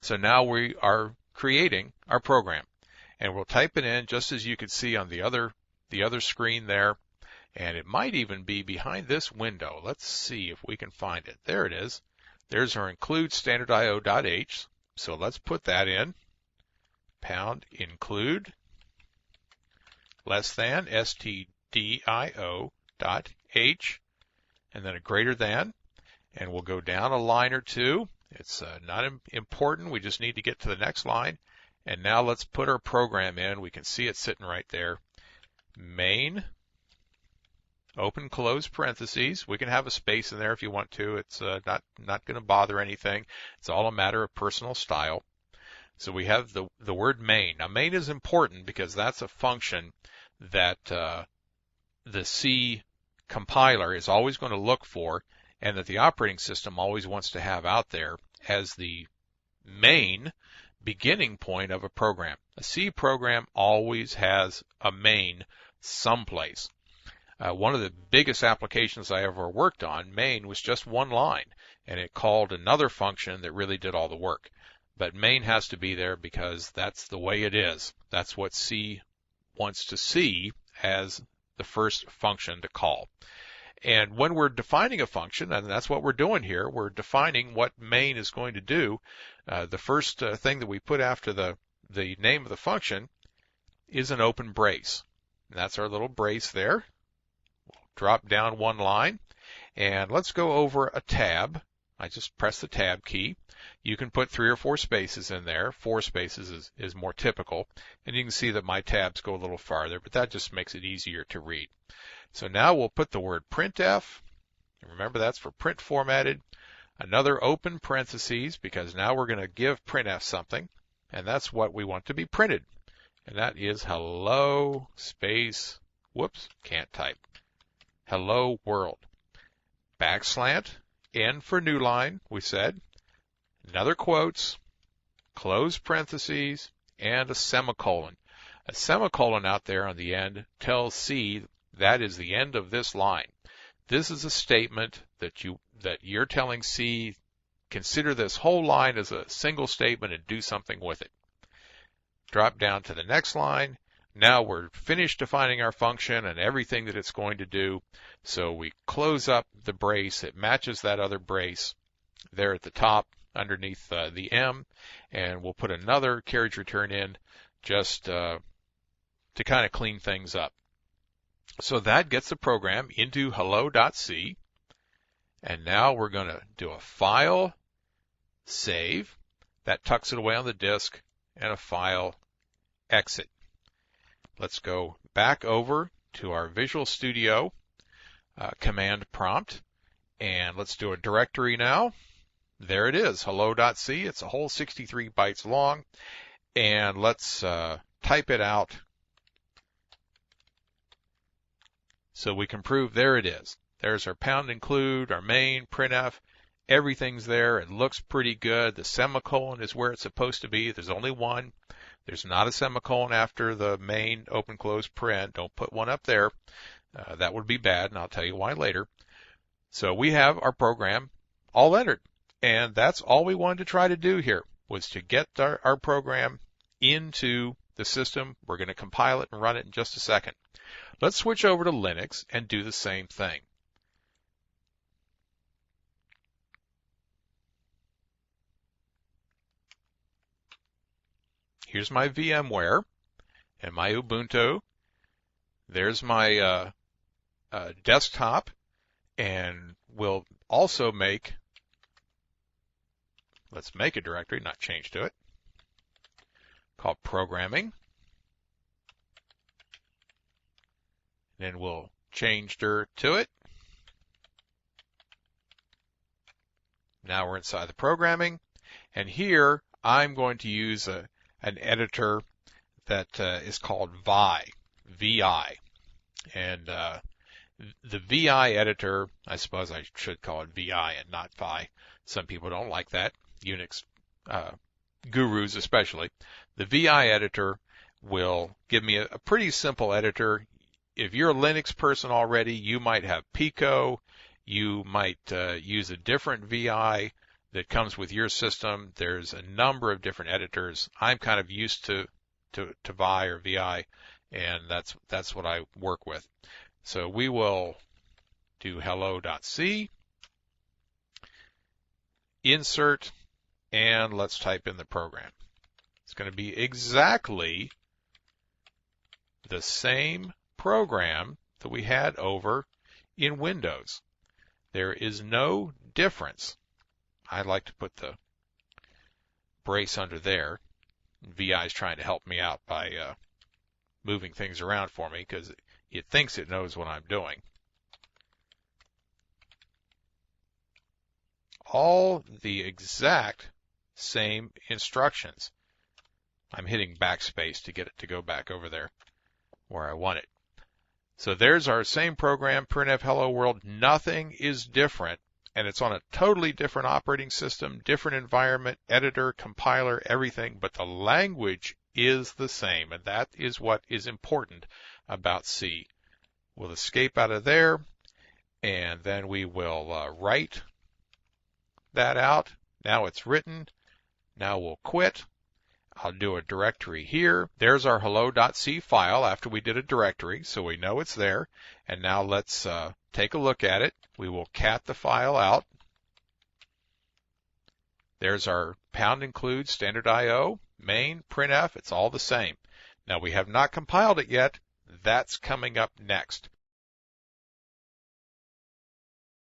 So now we are creating our program, and we'll type it in just as you can see on the other screen there, and it might even be behind this window. Let's see if we can find it. There it is. There's our include standardio.h. So let's put that in. Pound include less than stdio.h, and then a greater than, and we'll go down a line or two. It's not important. We just need to get to the next line. And now let's put our program in. We can see it sitting right there. Main, open, close parentheses. We can have a space in there if you want to. It's not going to bother anything. It's all a matter of personal style. So we have the word main. Now main is important because that's a function that the C compiler is always going to look for, and that the operating system always wants to have out there as the main beginning point of a program. A C program always has a main someplace. One of the biggest applications I ever worked on, main, was just one line, and it called another function that really did all the work. But main has to be there because that's the way it is. That's what C wants to see as the first function to call. And when we're defining a function, and that's what we're doing here, we're defining what main is going to do. The first thing that we put after the name of the function is an open brace. And that's our little brace there. We'll drop down one line, and let's go over a tab. I just press the tab key. You can put 3 or 4 spaces in there. 4 spaces is more typical. And you can see that my tabs go a little farther, but that just makes it easier to read. So now we'll put the word printf. Remember, that's for print formatted. Another open parentheses, because now we're going to give printf something, and that's what we want to be printed. And that is hello space, whoops, can't type, hello world. Backslant, N for new line, we said. Another quotes, close parentheses, and a semicolon. A semicolon out there on the end tells C that is the end of this line. This is a statement that you're telling C, consider this whole line as a single statement and do something with it. Drop down to the next line. Now we're finished defining our function and everything that it's going to do. So we close up the brace. It matches that other brace there at the top underneath the M, and we'll put another carriage return in just to kind of clean things up. So that gets the program into hello.c, and now we're going to do a file, save, that tucks it away on the disk, and a file, exit. Let's go back over to our Visual Studio command prompt, and let's do a directory now. There it is, hello.c. It's a whole 63 bytes long, and let's type it out so we can prove there it is. There's our pound include, our main, printf, everything's there. It looks pretty good. The semicolon is where it's supposed to be. There's only one. There's not a semicolon after the main open close print. Don't put one up there. That would be bad, and I'll tell you why later. So we have our program all entered, and that's all we wanted to try to do here, was to get our program into the system. We're going to compile it and run it in just a second. Let's switch over to Linux and do the same thing. Here's my VMware and my Ubuntu. There's my desktop, and we'll also let's make a directory, not change to it, called programming. Then we'll change dir to it. Now we're inside the programming, and here I'm going to use an editor that is called VI. And the VI editor, I suppose I should call it VI and not Vi. Some people don't like that, Unix gurus especially. The VI editor will give me a pretty simple editor. If you're a Linux person already, you might have Pico. You might use a different VI that comes with your system. There's a number of different editors. I'm kind of used to Vi or VI, and that's what I work with. So we will do hello.c, insert, and let's type in the program. It's going to be exactly the same program that we had over in Windows. There is no difference. I like to put the brace under there. VI is trying to help me out by moving things around for me because it thinks it knows what I'm doing. All the exact same instructions. I'm hitting backspace to get it to go back over there where I want it. So there's our same program, printf hello world. Nothing is different, and it's on a totally different operating system, different environment, editor, compiler, everything, but the language is the same, and that is what is important about C. We'll escape out of there, and then we will write that out. Now it's written. Now we'll quit. I'll do a directory here. There's our hello.c file after we did a directory, so we know it's there. And now let's take a look at it. We will cat the file out. There's our #include standard IO, main, printf, it's all the same. Now we have not compiled it yet. That's coming up next.